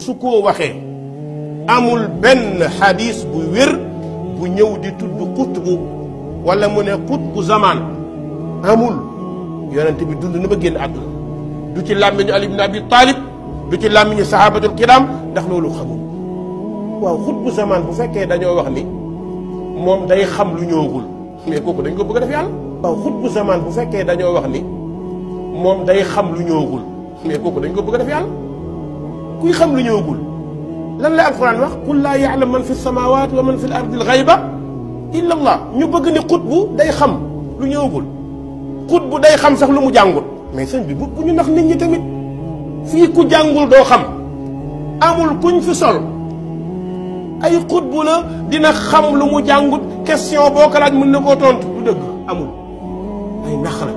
su ko waxee amul benn xadis bu wér bu ñëw di tudd xutbu wala mu ne xutbu zaman amul. yonent bi dund na ba génn àdduna du ci làmmiñu Ali ibn Abi Talib du ci làmmiñu sahabatul kiram ndax loolu xamul. waaw xutbu zaman bu fekkee dañoo wax ni moom day xam lu ñëwagul mais kooku dañ ko bëgg a def yàlla. waaw xutbu zaman bu fekkee dañoo wax ni moom day xam lu ñëwagul mais kooku dañ ko bëgg a def yàlla. kuy xam lu ñëwagul lan la alquran wax qul laa ya'lam man fi samawati wa man fi l ardi al ghayba illa allah. ñu bëgg ni xutbu day xam lu ñëwagul. xutbu day xam sax lu mu jàngul. mais sëñ bi bu ñu nax nit ñi tamit fii ku jàngul doo xam amul kuñ fi sol ay xutbu la dina xam lu mu jàngut question boo ko laaj mën na koo tontu du dëgg amul. ay nax la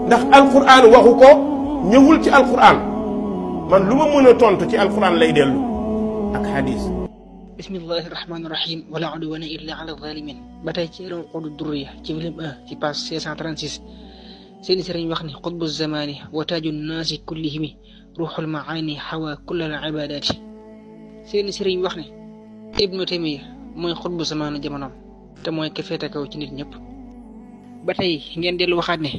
ndax alquran waxu ko ñëwul ci alquran man lu ma mën a tontu ci alquran lay dellu ak hadis. bismillahi rahmaani rahim wala udwana illa ala zalimin ba tey ci al-Uqud ad-Durriya ci volume 1 ci page 636 seeni sëriñ wax ni xutbu zamani wa taaju naasi kullihimi ruuxul maani xawa kulla al ibadaati. seeni sëriñ wax ne Ibnu Taymiya mooy xutbu zamaanu jamonoom te mooy ka féete kaw ci nit ñëpp. ba tey ngeen dellu waxaat ne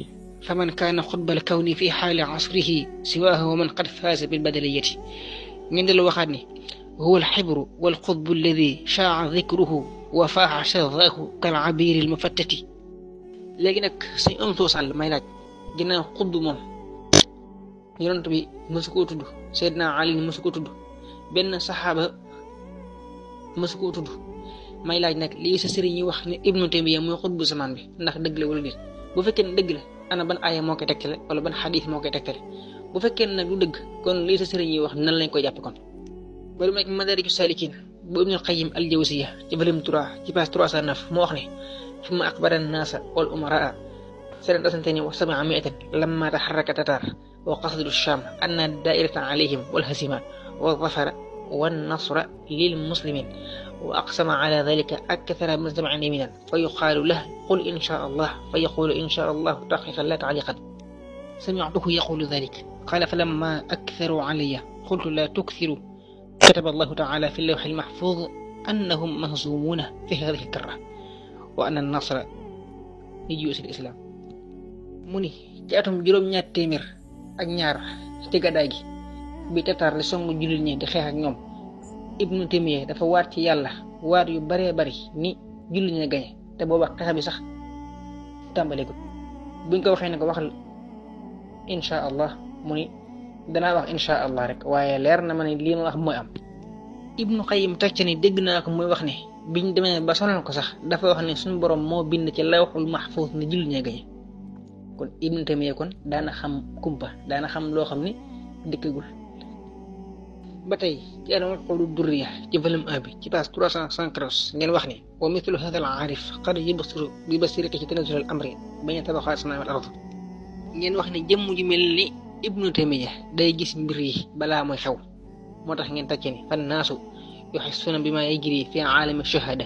fa man kaana xutbal kawni fi xaali asrihi siwaahu wa man qad faasa bil badaliyati. ngeen dellu waxaat ne huwa alxibru walxutbu alladi shaa dikruhu wa faaxa shadaahu kal abiri almufattati. léegi nag suñ am soo sàll may laaj ginnaaw xutbu moom yonent bi mësu koo tudd Seydina Ali mësu koo tudd benn saxaaba mësu koo tudd may laaj nag lii sa sëriñ yi wax ne Ibnu Taymiya mooy xutbu zaman bi ndax dëgg la wala déet. bu fekkee ne dëgg la ana ban aaya moo koy tegtale wala ban xadiis moo koy tegtale. bu fekkee ne nag du dëgg kon lii sa sëriñ yi wax nan lañ koy jàppe kon. ba lu nekk Madaariju Saalikiin bu Ibnul Qayyim al-Jawziyya ci volume 3 ci page 309 moo wax ne summa akbara an-naasa wal umaraa sanata santayn wa sab'a mi'atin lamma taharraka Tataar wa qasadu Shaam anna daa'irata alayhim wal hazima wa dhafara wan nasra lil muslimin wa aqsama ala dhalika akthara min 70 yaminan fa yuqaalu lahu qul in shaa Allah fa yaqulu in shaa Allah tahqiqan la ta'liqan sami'tuhu yaqulu dhalika qala falamma aktharu alayya qultu la tukthiru kataba Allahu ta'ala fi al-lawh al-mahfuz annahum mahzumuna fi hadhihi al-karra wa anna an-nasra li juyush al-islam. mu ni ci atum juróom-ñaar téeméer ak ñaar ci gàddaay gi bi Tataar li songu jullit ñi di xeex ak ñoom Ibnu Taymiya dafa waat ci yàlla waat yu baree bari ni jullit ñi gañe te booba xeex bi sax tàmbaleegul. buñ ko waxee ne ko waxal insha allah mu ni danaa wax insha allah rek waaye leer na ma ne lii ma wax mooy am. Ibnu Qayyim teg ci ni dégg naa ko muy wax ne biñ demee ba sonal ko sax dafa wax ne suñu borom moo bind ci lawhul mahfuz ne jullit ñi gañe. kon Ibnu Taymiya kon daana xam kumpa daana xam loo xam ni dikkagul. ba tey ci al-Uqud ad-Durriya ci volume 1 bi ci page 314 ngeen wax ni wa mithlu hadha al-aarif qad yubsiru bi basiratihi tanazzul al-amri bayna tabaqat as-samaa'i wal ard. ngeen wax ni jëmm ju mel ni Ibnu Taymiya day gis mbir yi balaa mooy xew moo tax ngeen tàcce ni fan naasu yuhissuna bima yajri fi aalami ash-shahada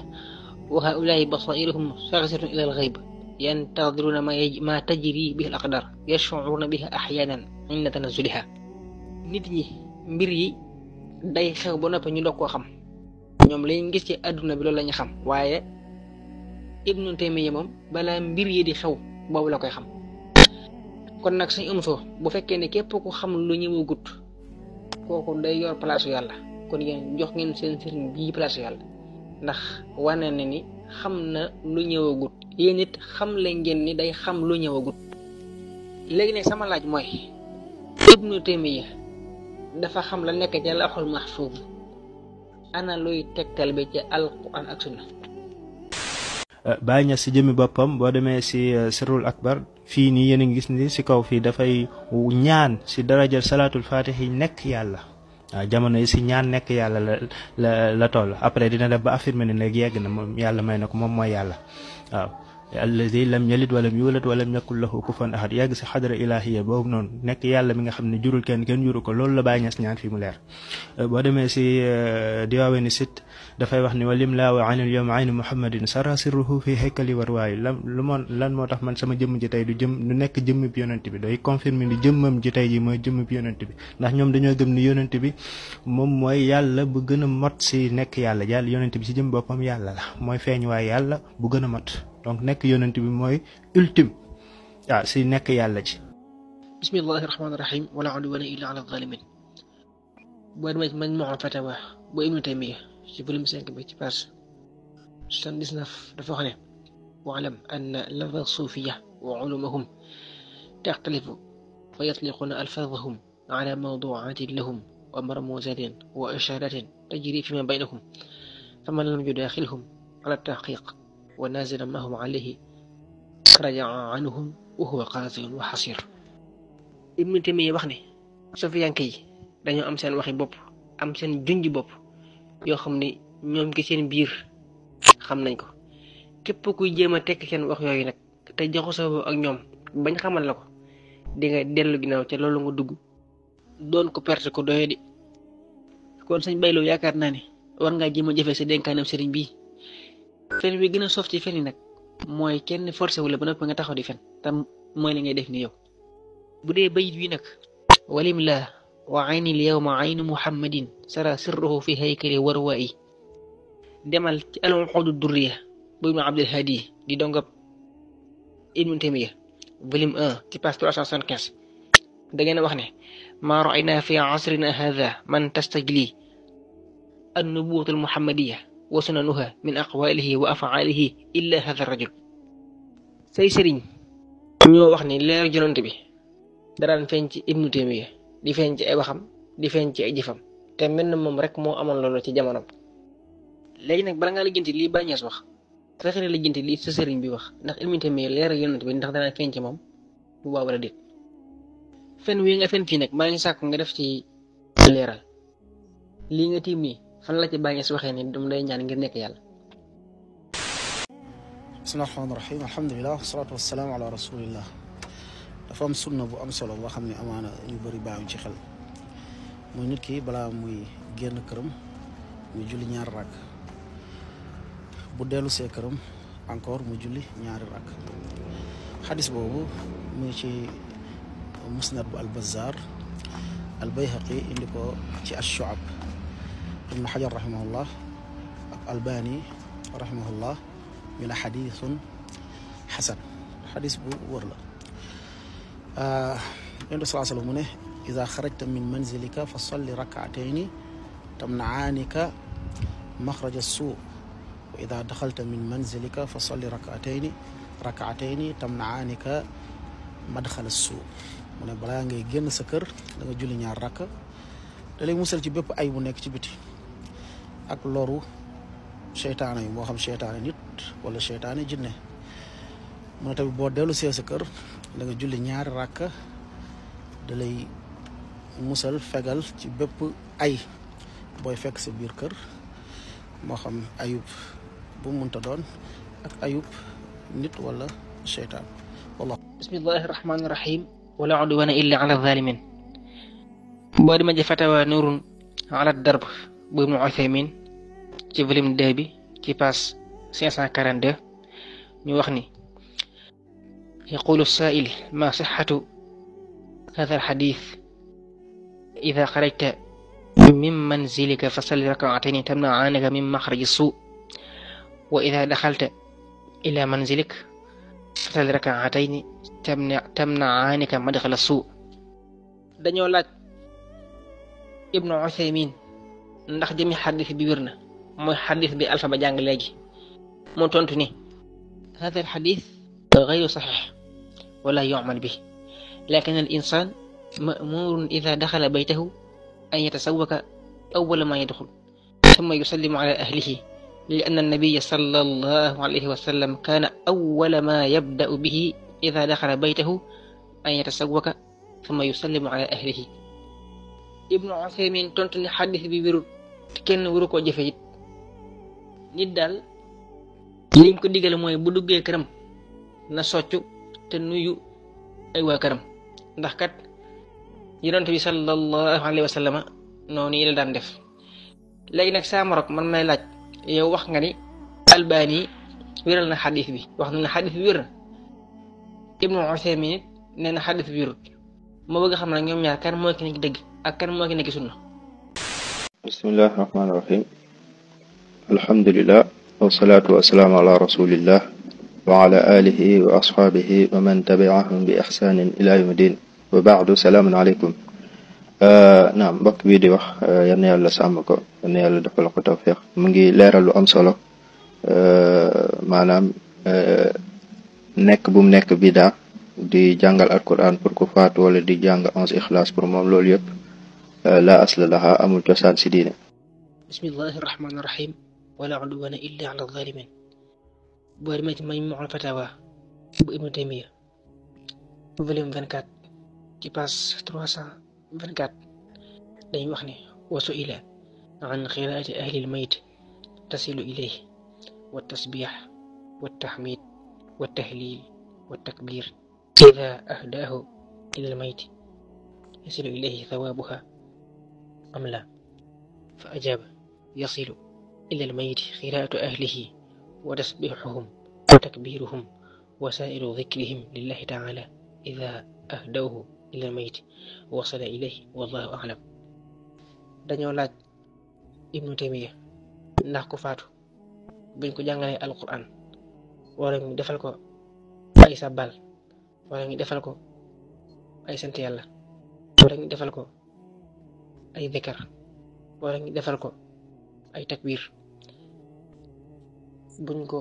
wa haa'ulaa'i basairuhum shaghsatun ila al-ghayb yantadiruna ma tajri bihi al-aqdar yash'uruna biha ahyaanan inda tanazzuliha. nit ñi mbir yi day xew ba noppi ñu doog koo xam ñoom lañ gis ci àdduna bi loolu la ñu xam waaye Ibnu Taymiya moom balaa mbir yi di xew boobu la koy xam. kon nag suñu soo bu fekkee ne képp ku xam lu ñëwagut kooku day yor place yàlla kon yéen jox ngeen seen sëriñ bii place yàlla ndax wane na ni xam na lu ñëwagut yéen it xam la ngeen ni day xam lu ñëwagut. léegi nag sama laaj mooy Ibnu Taymiya dafa xam la nekk ca lawhul mahfuz ana luy tegtal bi ci alquran ak sunna. bàyyi na si jëmmi boppam boo demee si sirrul akbar fii nii yéen a ngi gis ni si kaw fii dafay ñaan si daraja salaatul faatihi nekk yàlla waaw jamono yi si ñaan nekk yàlla la toll après dina def ba affirmer ne léegi yegg na moom yàlla may na ko moom mooy yàlla waaw alladi lam yalid walam yulad walam yakul lahu kufuwan ahad yàgg si xadra ilahiya boobu noonu nekk yàlla mi nga xam ne jurul kenn juru ko loolu la bàyyi ñas ñaan fii mu leer. boo demee si diwaawee ni sit dafay wax ni walim laa wa anil yawma aynu muhammadin sara sirruhu fi haykali warwaayu lan moo tax man sama jëmm ji tey du nekk jëmm bi yonent bi day confirmer ni jëmmam ji tey ji mooy jëmm bi yonent bi ndax ñoom dañoo gëm ni yonent bi moom mooy yàlla bu gën a mot si nekk yàlla yonent bi si jëm boppam yàlla la mooy feeñ waaye yàlla bu gën a mot donc nekk yonent bi mooy ultime si nekk yàlla ci. bismillahi rahmaani rahim wala udwana illa ala zalimin. boo demee ci Majmu'ul Fatawa bu Ibnu Taymiyya ci volume 5 bi ci page 79 dafa wax ne wa'lam anna lafza suufiyya wa ulumuhum taxtalifu fa yatliquuna alfaazahum ala mawduu'aatin lahum wa marmuuzaatin wa ishaaratin tajrii fiimaa baynahum faman lam yudaaxilhum ala tahqiiq wa naazila maa hum alayhi raja'a anhum wa huwa qaasiyun wa xasiir. Ibnu Taymiyya wax ne suufiyanke yi dañoo am seen waxi bopp am seen junj bopp yoo xam ne ñoom ki seen biir xam nañ ko képp kuy jéem a tekk seen wax yooyu nag te jaxasoo ak ñoom bañ xamal la ko di nga dellu ginnaaw ca loolu nga dugg doon ko perte ko doye di kon sëñ Bayloo yaakaar naa ne war ngaa jéem a jëfee sa dénkaanam sëriñ bii fen wi gën a soof ci fen yi nag mooy kenn forcé wu la ba noppi nga taxaw di fen tam mooy li ngay def ni yow bu dee bayit wi nag walim laa wa aynil yawma aynu muhammadin sara sirruhu fi haykali warwaayi demal ci al-Uquudu Durriya bu Ibnu Abdul Haadi di dongab Ibnu Taymiyya volume 1 ci page 375 da ngeen a wax ne maa ra'aynaa fi asrina haadha man tastajli an-nubuwwatu al-muhammadiyya wa sunanuha min aqwaalihi wa af'aalihi illa haadha ar-rajul. say sëriñ ñoo wax ni leer Yonent bi daraan feeñ ci Ibnu Taymiyya di feeñ ci ay waxam di feeñ ci ay jëfam te mel na moom rek moo amoon loolu ci jamonoom. léegi nag bala ngaa lijjanti lii Baay Ñas wax fexe na lijjanti lii sa sëriñ bi wax ndax Ibnu Taymiyya leer Yonent bi ndax danaa feeñ ci moom bu baax wala déet. fen wi nga fen fii nag maa ngi sàkku nga def ci leeral lii nga tiim nii fan la ci Baay Ñas waxee ne dum day ñaan ngir nekk yàlla. bismillahi rahmaani rahim alhamdulilah wasalaatu wasalaamu ala rasulillah. dafa am sunna bu am solo boo xam ne amaana ñu bëri bàyyi ci xel mooy nit ki balaa muy génn këram muy julli ñaari rakk bu dellu see këram encore mu julli ñaari rakk. xadis boobu mu ngi ci musnad bu al-Bazzar al-Bayhaqi indi ko ci ash-Shu'ab ibn Hajar rahimahullah ak Albani rahimahullah ñu ne xadisun xasan xadis bu wër la. Yonent sallallahu alayhi wa sallam mu ne ida xarajta min manzilika fa salli rak'atayni tamna'anika maxraja suu wa ida daxalta min manzilika fa salli rak'atayni tamna'anika madxala suu. mu ne balaa ngay génn sa kër da nga julli ñaar rakk da lay musal ci bépp ay bu nekk ci biti ak loru seytaane yi moo xam seytaane nit wala seytaane jinne. mu ne tamit boo dellu see sa kër da nga julli ñaari rakk da lay musal fegal ci bépp ay booy fekk sa biir kër moo xam ayub bu munta doon ak ayub nit wala seytaan. wallah. bismillahi rahmaani rahim wala udwana illa ala zalimin. boo demee ci fatawa nurun ala darb bu Ibnu Uthaymin ci volume 2 bi ci page 542 ñu wax ni يقول السائل ما صحة هذا الحديث إذا خرجت من منزلك فصل ركعتين تمنعانك من مخرج السوء وإذا دخلت إلى منزلك فصل ركعتين تمنعانك مدخل السوء. dañoo laaj Ibnu Uthaymin ndax jëmi xadis bi wér na mooy xadis bi Alpha ba jàng léegi mu tontu ni هذا الحديث غير صحيح ولا يعمل به لكن الإنسان مأمور إذا دخل بيته أن يتسوق أول ما يدخل ثم يسلم على أهله لأن النبي صلى الله عليه وسلم كان أول ما يبدأ به إذا دخل بيته أن يتسوق ثم يسلم على أهله. Ibnu Uthaymin tontu ne xadis bi wérul kenn waru ko jëfe it nit daal liñ ko digal mooy bu duggee këram na soccu te nuyu ay waa këram ndax kat Yonent bi sallallahu alayhi wa sallam noonu yi la daan def. léegi nag saa morok man may laaj yow wax nga ni Albani wéral na xadis bi wax na ne xadis bi wér na Ibnu Usaymin nee na xadis bi wérut ma bëgg xam ne ñoom ñaar kan moo ki nekk dëgg ak kan moo ki nekk sunna. bismillahi rahmaani rahim alhamdulillah wasalaatu wasalaamu ala rasulillah wa ala alihi wa ashaabihi wa man tabiahum bi ixsaanin ila yawmi din wa baadu salaamun aleykum. naam mbokk bii di wax yal na yàlla sàmm ko yal na yàlla defal ko tawfiq mu ngi leeral lu am solo maanaam nekk bu mu nekk bidaa di jàngal alquran pour ku faatu wala di jàng 11 ixlaas pour moom loolu yëpp la asla laha amul cosaan si diine. bismillahi rahmaani rahim wala udwana illa ala zalimin boo demee ci Majmuul Fatawa bu Ibnu Taymiya volume 24 ci page 324 dañuy wax ne wa su'ila an qiraati ahli al-mayt tasilu ilayhi wa tasbih wa tahmid wa tahlil wa takbir ida ahdaahu ila al-mayt yasilu ilayhi thawabuha am la fa ajaba yasilu ila al-mayt qiraatu ahlihi wa tasbihuhum wa takbiruhum wa sa'iru dhikrihim lillahi ta'ala ida ahdawhu ila al-mayt wasala ilayhi wallahu a'lam. dañoo laaj Ibnu Taymiya ndax ku faatu buñ ko jàngalee alquran wala ñu defal ko ay sabbal wala ñu defal ko ay sant yàlla wala ñu defal ko ay dhikr wala ñu defal ko ay takbir buñ ko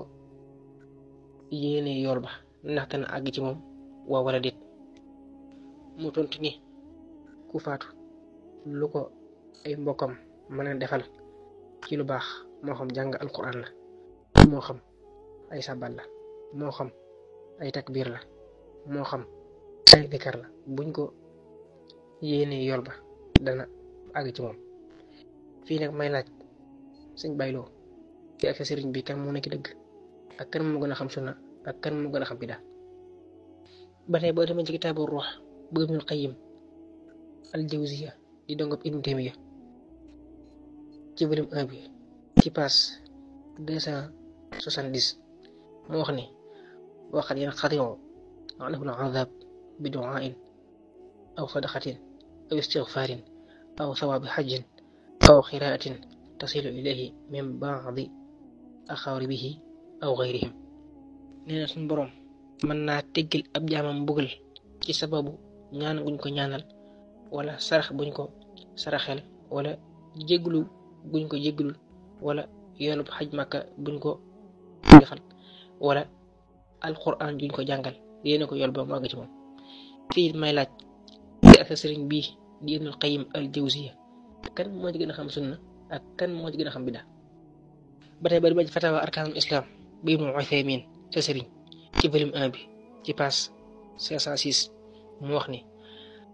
yéene yool ba ndax dana àgg ci moom waa wala déet. mu tontu ni ku faatu lu ko ay mbokkam mën a defal ci lu baax moo xam jàng alquran la moo xam ay sabal la moo xam ay takbir la moo xam ay dikar la buñ ko yéene yool ba dana àgg ci moom. fii nag may laaj sëñ Bayloo ci ak sa sëriñ bi kan moo nekk dëgg ak kan moo gën a xam sunna ak kan moo gën a xam bida. ba tey boo demee ci kitaabu ruux bu Ibnul Qayyim al-Jawziyya di dongob Ibnu Taymiya ci volume 1 bi ci page 270 mu wax ni waqad yanqati'u anhu al-'adhab bi du'aa'in aw sadaqatin aw istighfaarin aw thawaabi hajjin aw qiraa'atin tasilu ilayhi min ba'di aqaaribihi aw ghayrihim. nee na suñu boroom mën naa teggil ab jaamam mbugal ci sababu ñaan guñ ko ñaanal wala sarax buñ ko saraxel wala jégglu guñ ko jégglul wala yoolub xaj Makka buñ ko defal wala alquran juñ ko jàngal yéena ko yool ba mu àgg ci moom. fii may laaj ci ak sa sëriñ bii di Ibnul Qayyim al-Jawziyya kan moo ci gën a xam sunna ak kan moo ci gën a xam bida. ba tey bari ba ci fatawa arkaanul islam bu Ibnu Usaymin sa sëriñ ci volume 1 bi ci page 506 mu wax ni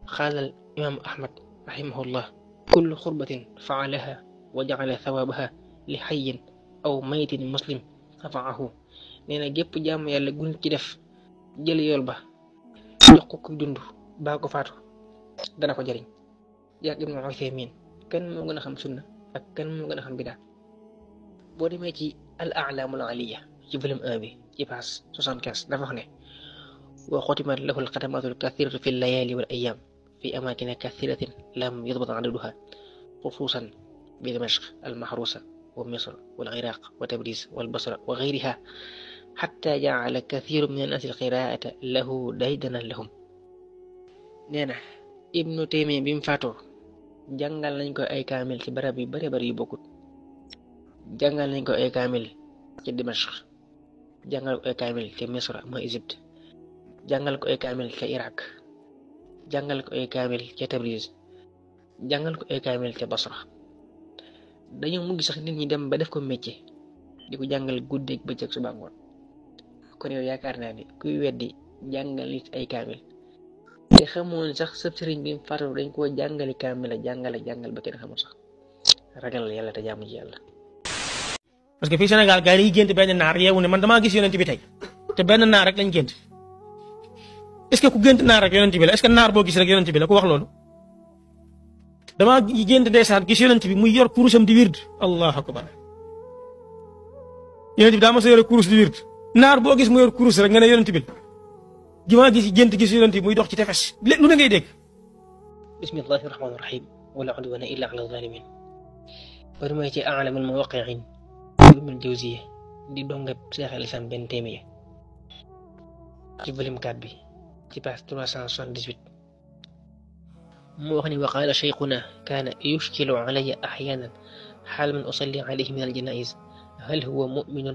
xaalal imaamu Ahmad rahimahullah kullu xurbatin faalaha wa jacala thawaabaha li xayin aw maytin muslim rafaahu. nee na gépp jaamu yàlla gun ci def jël yool ba jox ko kuy dund baa ko faatu dana ko jëriñ. yaag Ibnu Usaymin kan moo gën a xam sunna ak kan moo gën a xam bida. boo demee ci al a'laamul aliya ci volume 1 bi ci page 75 dafa wax ne wa xutimat lahu alxadamaatu alkathiratu fi llayaali wal ayaam fi amaakina kathiratin lam yudbat adaduha xusuusan bi dimashq almahrusa wa misr wal iraq wa tabriz wal basra wa gayriha xatta jacala kathiru min annaasi alqiraata lahu daydanan lahum. nee na Ibnu Taymiya bi mu faatoo jàngal nañ ko ay kaamil ci barab yu bare bari yu bokkut. jàngal nañ ko ay kaamil ci dimashq jàngal ko ay kaamil ca misra mooy Égypte jàngal ko ay kaamil ca Irak jàngal ko ay kaamil ca Tabriz jàngal ko ay kaamil ca Basra. dañoo mujj sax nit ñi dem ba def ko métier di ko jàngal guddeeg bëccëg suba ngoon. kon yow yaakaar naa ni kuy weddi jàngal nit ay kaamil te xamoon sax sëb sëriñ bi faatu dañ koo jàngali kaamil jàngal ba kenn xamul sax ragal yàlla te jaamu ci yàlla. parce que fii Sénégal gars yi dañuy gént benn naar yeewu ne man damaa gis yonent bi tey te benn naar rek lañ gént. est-ce que ku gént naar rek yonent bi la est-ce que naar boo gis rek yonent bi la ku wax loolu. damaa gént ndeysaan gis yonent bi muy yor kurusam di wird allahu akbar yonent bi daa mos a yore kurus di wird naar boo gis mu yor kurus rek nga ne yonent bi gi ma gis gént gis yonent bi muy dox ci tefes lu ne ngay dégg. bismillahi rahmaani rahim wala udwana illa ala zalimin bari mooy ci a'lamul muwaqqi'in Ibnul Jawziyya di dongab Cheikh al Islam Ibn Taymiyya ci volume 4 bi ci page 378 mu wax ni wa qaala shaykhuna kaana yushkilu alayya ahyaanan حال من أصلي عليه من الجنائز هل هو مؤمن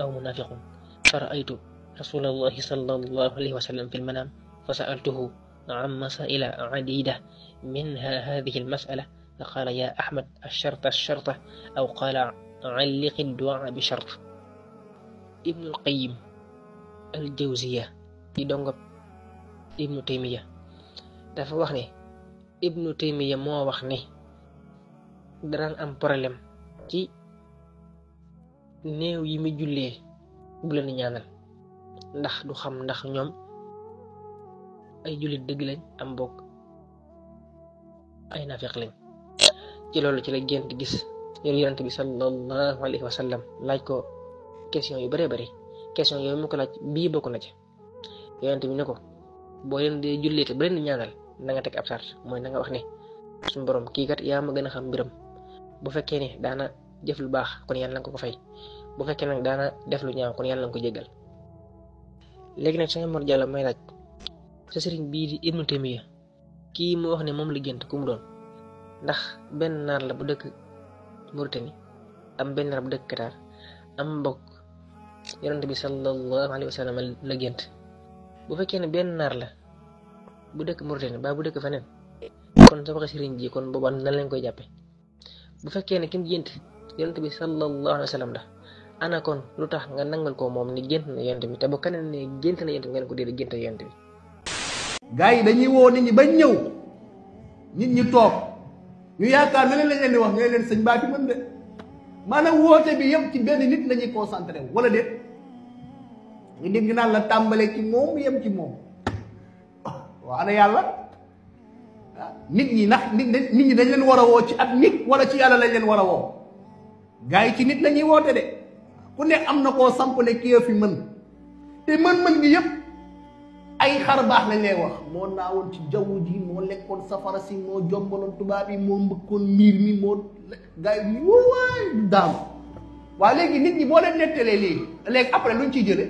أو منافق فرأيت رسول الله صلى الله عليه وسلم في المنام فسألته عن مسائل عديدة منها هذه المسألة فقال يا أحمد الشرط أو قال علق الدعاء بشرط. ابن القيم الجوزية di dongab Ibnu Taymiyya dafa wax ne Ibnu Taymiyya moo wax ne daraan am problème ci néew yi muy jullee bu leen ñaanal ndax du xam ndax ñoom ay jullit dëgg lañ am bokk ay naafeq lañ. ci loolu ci la gént gis yonent bi sallallahu alayhi wa sallam laaj ko question yu bëree bëri question yooyu mu ko laaj bii bokk na ci yonent bi ne ko boo leen dee jullee te bu leen ñaanal na nga teg ab sart mooy na nga wax ne suñu borom kii kat yaa ma gën a xam mbiram bu fekkee ne daana def lu baax kon yàlla na ko fay bu fekkee nag daana def lu ñaaw kon yàlla na ko jéggal. léegi nag Sëñ Mor Diallo may laaj sa sëriñ bii di Ibnu Taymiyya kii mu wax ne moom la gént ku mu doon ndax benn naar la bu dëkk Mauritanie am benn naar bu dëkk Qatar am mbokk yonent bi sallallahu alayhi wa sallam la gént bu fekkee ne benn naar la bu dëkk Mauritanie ba bu dëkk feneen kon sa waxe sëriñ ji kon boobaa nan lañ koy jàppe bu fekkee ne kim gént yonent bi sallallahu alayhi wa sallam la ana kon lu tax nga nangal ko moom ni gént na yonent bi te bu keneen ne gént na yonent bi ngeen ko déedéet gént na yonent bi. gaa yi dañuy woo nit ñi bañ ñëw nit ñi toog ñu yaakaar ne lañ leen di wax ngay leen sëñ baati mën de maanaam woote bi yëpp ci benn nit lañuy concentré wu wala déet ñu dégg naan la tàmbale ci moom yem ci moom waaw ana yàlla nit ñi ndax nit ñi dañ leen war a woo ci at nit wala ci yàlla lañ leen war a woo gaa yi ci nit lañuy woote de ku ne am na koo samp ne kii fi mën te mën-mën gi yëpp ay xar baax lañ lay wax moo naawoon ci jaww ji moo lekkoon safara si moo jombaloon tubaab yi moo mbëkkoon miir mi moo gaa yi waay du daam waa léegi nit ñi boo leen nettalee léegi après luñ ciy jële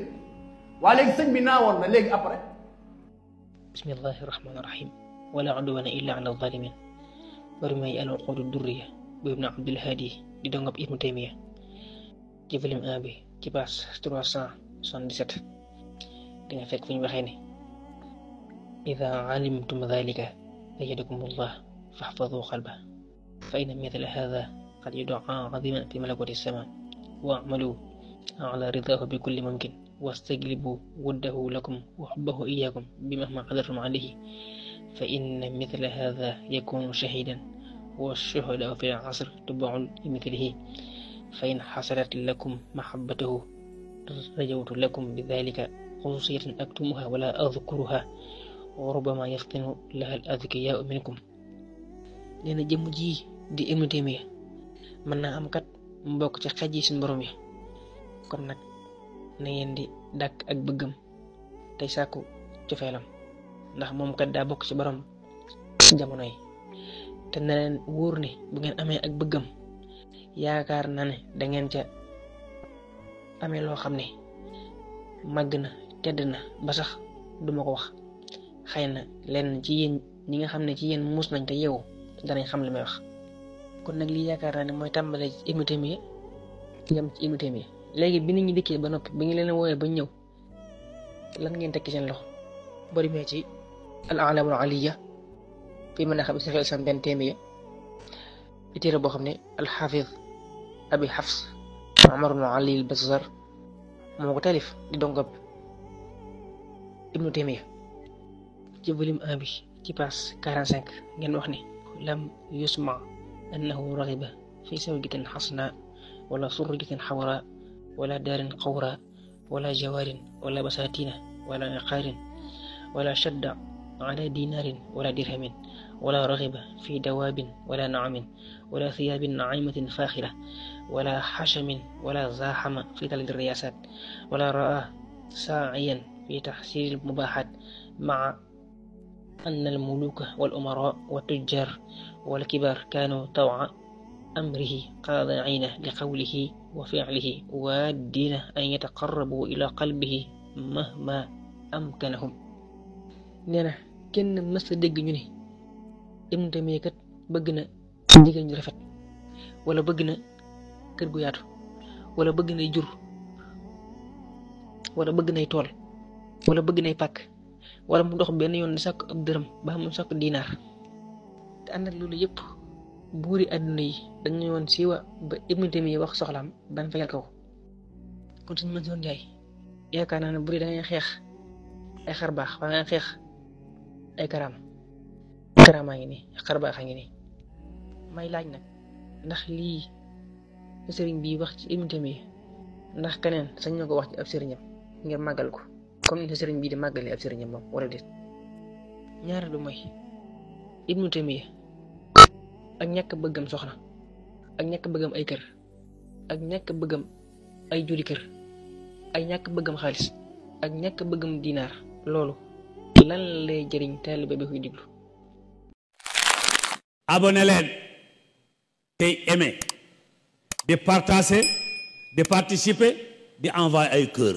waa léegi sëñ bi naawoon na léegi après. bismillahi rahmaani rahim wala udwana illa ala zalimin bari may al uqud durriya bu Ibn Abdul Hadi di dongab Ibnu Taymiyya ci volume 1 bi ci page 377 di nga fekk fu ñu waxee ne ida alimtum dhalika ayyadakum allah fahfadhu qalbah fa inna mithla hadha qad yud'a aziman fi malakuti as-sama wa'malu ala ridahu bi kulli mumkin واستجلبوا وده لكم وحبه إياكم بمهما قدرتم عليه فإن مثل هذا يكون شهيدا والشهداء في العصر تبع لمثله فإن حصلت لكم محبته رجوت لكم بذلك خصوصية أكتمها ولا أذكرها وربما يفطن لها الأذكياء منكم لأن جمجي دي Ibnu Taymiyya mën naa am kat mbokk ci xaj yi suñu borom yi kon nag na ngeen di dàkk ak bëggam tey sàkku cofeelam ndax moom kat daa bokk ci borom jamono yi te na leen wóor ne bu ngeen amee ak bëggam yaakaar na ne da ngeen ca amee loo xam ne màgg na tedd na ba sax duma ko wax xëy na lenn ci yéen ñi nga xam ne ci yéen muus nañ te yeewu danañ xam li may wax. kon nag lii yaakaar naa ne mooy tàmbalee ci Ibnu Taymiyya yam ci Ibnu Taymiyya léegi bi nit ñi dikkee ba noppi bi ngi leen wooyee ba ñëw lan ngeen tekki seen loxo boo demee ci al a'lamul aliyya fi manaqib Cheikh al-Islam Ibn Taymiyya di téere boo xam ne al-Hafiz Abi Hafs Umar ibn Ali al-Bazzar moo ko taalif di dongab Ibnu Taymiyya ci volume 1 bi ci page 45 ngeen wax ne lam yusma annahu raghiba fi zawjatin hasana wala surjatin hawra ولا دار قورا ولا جوار ولا بساتين ولا عقار ولا شد على دينار ولا درهم ولا رغب في دواب ولا نعم ولا ثياب نعيمة فاخرة ولا حشم ولا زاحم في طلب الرياسات ولا رأى ساعيا في تحصيل المباحات مع أن الملوك والأمراء والتجار والكبار كانوا طوع أمره خاضعين لقوله وفعله وادين أن يتقربوا إلى قلبه مهما أمكنهم. neena kenn mës a dégg ñu ne Ibnu Taymiya kat bëgg na jigéen ñu rafet wala bëgg na kër gu yaatu wala bëgg nay jur wala bëgg nay tool wala bëgg nay pàkk wala mu dox benn yoon di sàkk ab dërëm ba mu sàkk dinaar te ànd ak loolu yëpp buuri àdduna yi dañu woon siiwa ba Ibnu Taymiya wax soxlaam ban fayal ko kon suñu Mansour Ndiaye yaakaar naa ne bu dee da ngay xeex ay xar baax wala ngay xeex ay karaamaa ngi nii xar baax a ngi nii may laaj nag ndax lii sëriñ bii wax ci Ibnu Taymiya ndax keneen sañ na ko wax ci ab sëriñam ngir màggal ko comme ni sa sëriñ bii di màggalee ab sëriñam moom wala déet. ñaareelu mooy Ibnu Taymiya ak ñàkk bëggam soxna ak ñàkk bëggam ay kër ak ñàkk bëggam ay juri kër ak ñàkk bëggam xaalis ak ñàkk bëggam dinaar loolu lan lay jëriñ taalibe bi koy diglu. abonné leen tey aimé di partager di participer di envoyer ay cœur